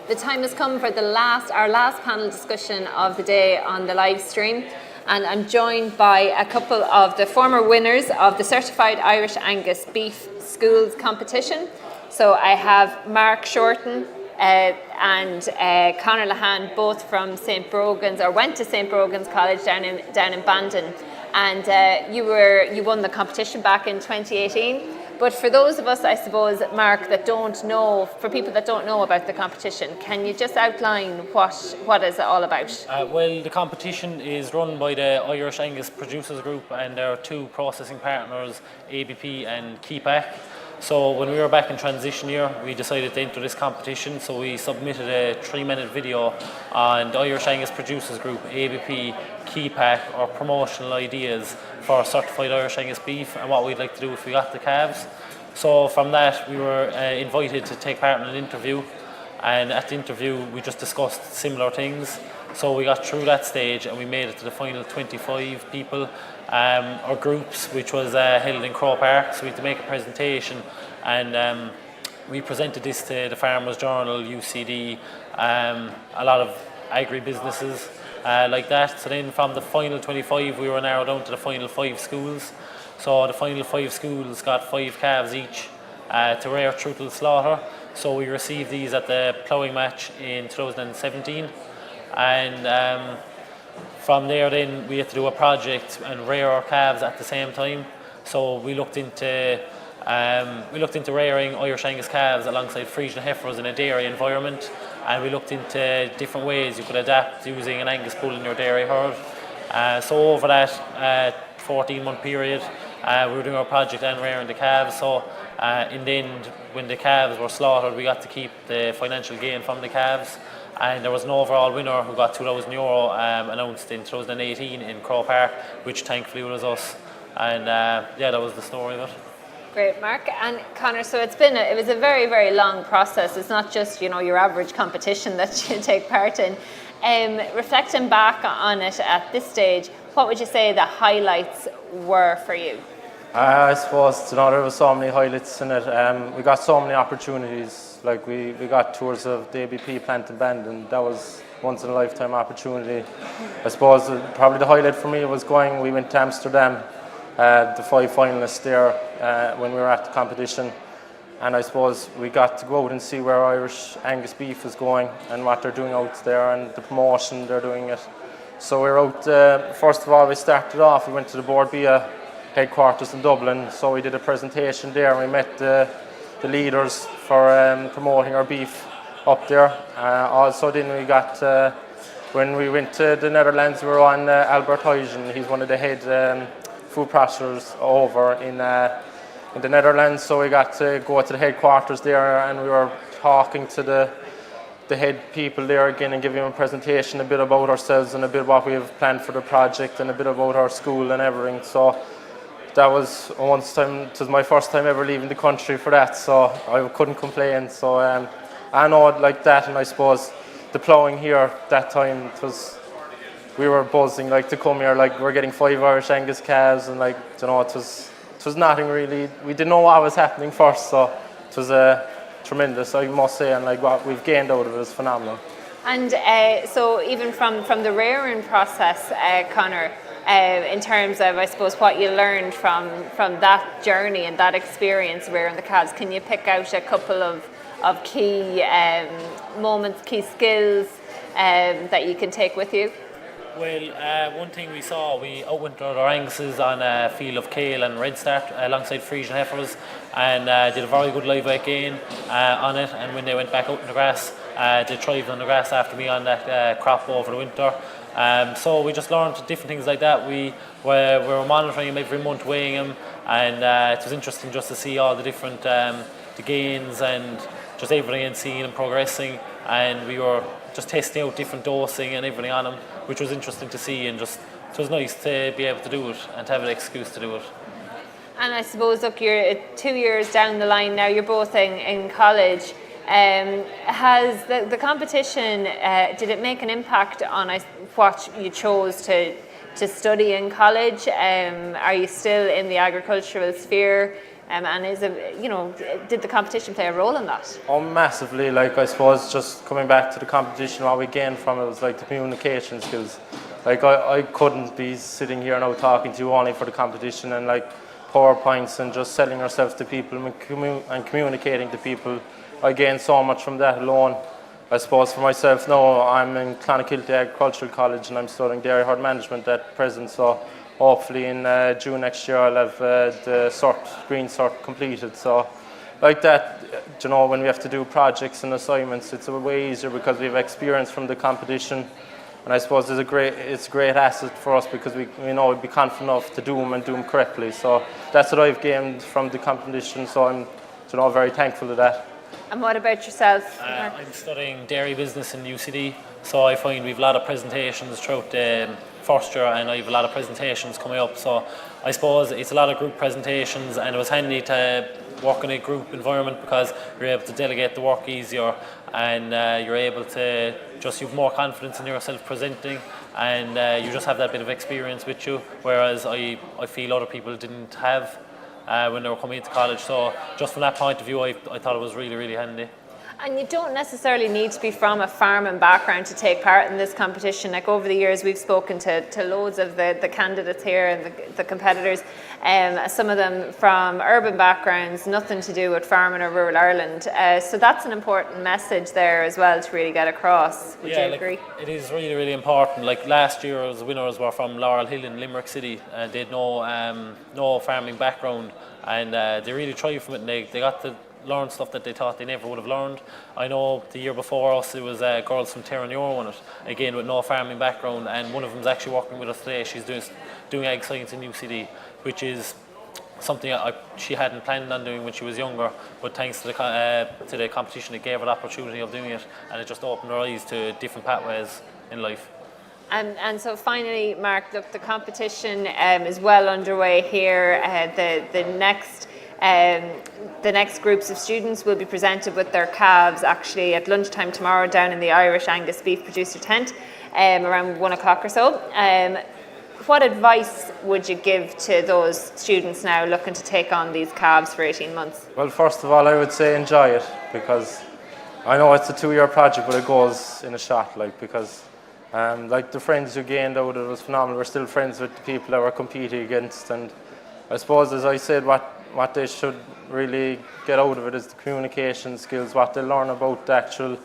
the time has come for our last panel discussion of the day on the live stream, and I'm joined by a couple of the former winners of the Certified Irish Angus Beef Schools competition. So I have Mark Shorten and Conor Lahan, both from St. Brogan's, or went to St. Brogan's College down in Bandon, and you won the competition back in 2018. But for those of us, I suppose, Mark, that don't know, for people that don't know about the competition, can you just outline what is it all about? Well, the competition is run by the Irish Angus Producers Group, and there are two processing partners, ABP and McCormack. So when we were back in transition year, we decided to enter this competition, so we submitted a 3-minute video on the Irish Angus Producers Group, ABP, McCormack, or promotional ideas for certified Irish Angus beef and what we'd like to do if we got the calves. So from that, we were invited to take part in an interview, and at the interview we just discussed similar things. So we got through that stage and we made it to the final 25 people or groups, which was held in Croke Park. So we had to make a presentation, and we presented this to the Farmers Journal, UCD, a lot of agri-businesses like that. So then from the final 25 we were narrowed down to the final 5 schools. So the final 5 schools got 5 calves each to rear through to the slaughter. So we received these at the Ploughing match in 2017, and from there then we had to do a project and rear our calves at the same time. So we looked into rearing Irish Angus calves alongside Frisian heifers in a dairy environment, and we looked into different ways you could adapt using an Angus bull in your dairy herd. So over that 14-month period, we were doing our project and rearing the calves. So in the end, when the calves were slaughtered, we got to keep the financial gain from the calves, and there was an overall winner who got €2,000 announced in 2018 in Croke Park, which thankfully was us. And yeah, that was the story of it. Great, Mark. And Conor, so it was a very, very long process. It's not just, your average competition that you take part in. Reflecting back on it at this stage, what would you say the highlights were for you? I suppose, there were so many highlights in it. We got so many opportunities. Like we got tours of the ABP plant in Bandon, and that was once in a lifetime opportunity. I suppose probably the highlight for me was we went to Amsterdam, the 5 finalists there when we were at the competition, and I suppose we got to go out and see where Irish Angus beef is going and what they're doing out there and the promotion they're doing it. So we were out, first of all we started off, we went to the Board Bia headquarters in Dublin, so we did a presentation there and we met the leaders for promoting our beef up there. Also then we got, when we went to the Netherlands, we were on Albert Huizen. He's one of the head food processors over in the Netherlands, so we got to go to the headquarters there and we were talking to the head people there again and giving them a presentation, a bit about ourselves and a bit what we have planned for the project and a bit about our school and everything. So that was it was my first time ever leaving the country for that, so I couldn't complain. So I know it like that, and I suppose the ploughing here that time, we were buzzing to come here, we're getting 5 Irish Angus calves, and it was nothing really. We didn't know what was happening first, so it was tremendous, I must say, and what we've gained out of it is phenomenal. And so even from the rearing process, Conor, in terms of, I suppose, what you learned from that journey and that experience rearing the calves, can you pick out a couple of key moments, key skills that you can take with you? Well, one thing we saw, we outwintered our Anguses on a field of kale and red start alongside Frisian heifers, and did a very good live weight gain on it. And when they went back out in the grass, they thrived on the grass after me on that crop over the winter. So we just learned different things like that. We were monitoring them every month, weighing them, and it was interesting just to see all the different the gains and just everything, and seeing them progressing. And we were just testing out different dosing and everything on them, which was interesting to see, and just it was nice to be able to do it and to have an excuse to do it. And I suppose, look, you're 2 years down the line now, you're both in college. Has the competition, did it make an impact on what you chose to study in college? Are you still in the agricultural sphere? and did the competition play a role in that? Oh, massively. Like, I suppose just coming back to the competition, what we gained from it was like the communication skills. Like, I couldn't be sitting here now talking to you only for the competition and like PowerPoints and just selling ourselves to people and communicating to people. I gained so much from that alone. I suppose for myself now, I'm in Clonakilty Agricultural College and I'm studying dairy herd management at present. So hopefully in June next year I'll have the green cert completed. So like that, when we have to do projects and assignments, it's a way easier because we have experience from the competition. And I suppose it's a great asset for us because we know we'd be confident enough to do them correctly. So that's what I've gained from the competition. So I'm very thankful to that. And what about yourself? I'm studying dairy business in UCD, so I find we've a lot of presentations throughout the first year, and I have a lot of presentations coming up. So I suppose it's a lot of group presentations, and it was handy to work in a group environment because you're able to delegate the work easier, and you're able to you have more confidence in yourself presenting, and you just have that bit of experience with you, whereas I feel other people didn't have when they were coming into college. So just from that point of view, I thought it was really, really handy. And you don't necessarily need to be from a farming background to take part in this competition. Like over the years, we've spoken to loads of the candidates here and the competitors. Some of them from urban backgrounds, nothing to do with farming or rural Ireland. So that's an important message there as well to really get across. Would you agree? It is really, really important. Like last year's winners were from Laurel Hill in Limerick City. They had no farming background, and they really thrived from it. And they got to learn stuff that they thought they never would have learned. I know the year before us it was girls from Terranure won it, again with no farming background, and one of them's actually working with us today. She's doing ag science in UCD, which is something she hadn't planned on doing when she was younger, but thanks to the competition it gave her the opportunity of doing it, and it just opened her eyes to different pathways in life. And so finally, Mark, look, the competition is well underway here. The next groups of students will be presented with their calves actually at lunchtime tomorrow down in the Irish Angus beef producer tent around 1 o'clock or so. What advice would you give to those students now looking to take on these calves for 18 months? Well, first of all, I would say enjoy it, because I know it's a 2-year project, but it goes in a shot, because the friends you gained out of it was phenomenal. We're still friends with the people that we're competing against, and I suppose, as I said, what they should really get out of it is the communication skills, what they learn about the actual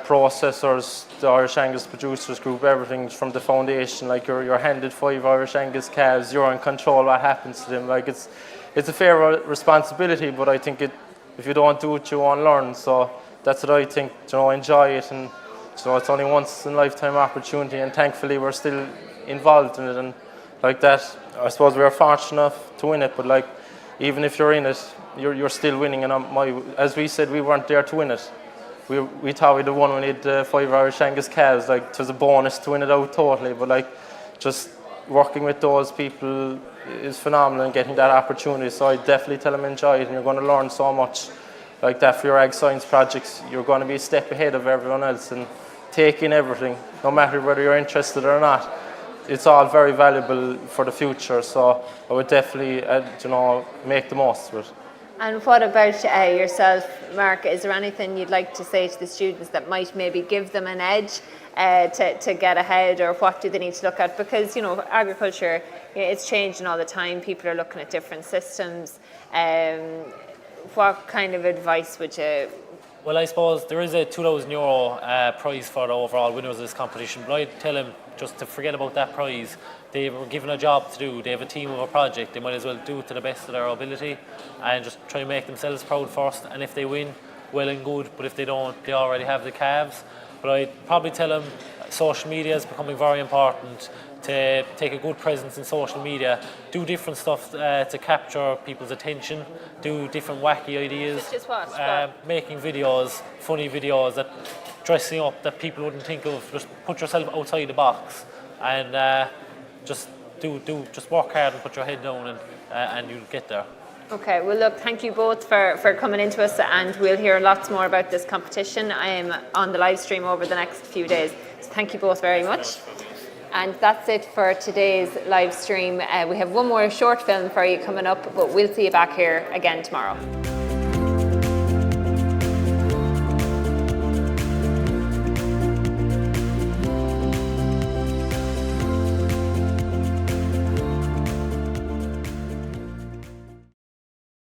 processors, the Irish Angus Producers Group, everything from the foundation. Like you're handed 5 Irish Angus calves, you're in control what happens to them. Like it's a fair responsibility, but I think if you don't do it, you won't learn. So that's what I think. Enjoy it, and it's only once in a lifetime opportunity, and thankfully we're still involved in it. And like that, I suppose we are fortunate enough to win it, but even if you're in it, you're still winning. And as we said, we weren't there to win it. We thought we'd have won when we had 5 Irish Angus calves. It was a bonus to win it out totally, but just working with those people is phenomenal and getting that opportunity. So I definitely tell them enjoy it, and you're going to learn so much like that for your ag science projects. You're going to be a step ahead of everyone else and take in everything, no matter whether you're interested or not. It's all very valuable for the future, so I would definitely, make the most of it. And what about yourself, Mark? Is there anything you'd like to say to the students that might maybe give them an edge to get ahead, or what do they need to look at? Because, agriculture, it's changing all the time. People are looking at different systems. What kind of advice would you... Well, I suppose there is a €2,000 prize for the overall winners of this competition, but I'd tell them just to forget about that prize. They were given a job to do, they have a team of a project, they might as well do it to the best of their ability and just try and make themselves proud first, and if they win, well and good, but if they don't, they already have the calves. But I'd probably tell them social media is becoming very important, to take a good presence in social media, do different stuff to capture people's attention, do different wacky ideas, Such as what? Making videos, funny videos, that dressing up that people wouldn't think of. Just put yourself outside the box and just work hard and put your head down, and you'll get there. Okay, well look, thank you both for coming into us, and we'll hear lots more about this competition. I am on the live stream over the next few days. So thank you both very much. And that's it for today's live stream. We have one more short film for you coming up, but we'll see you back here again tomorrow.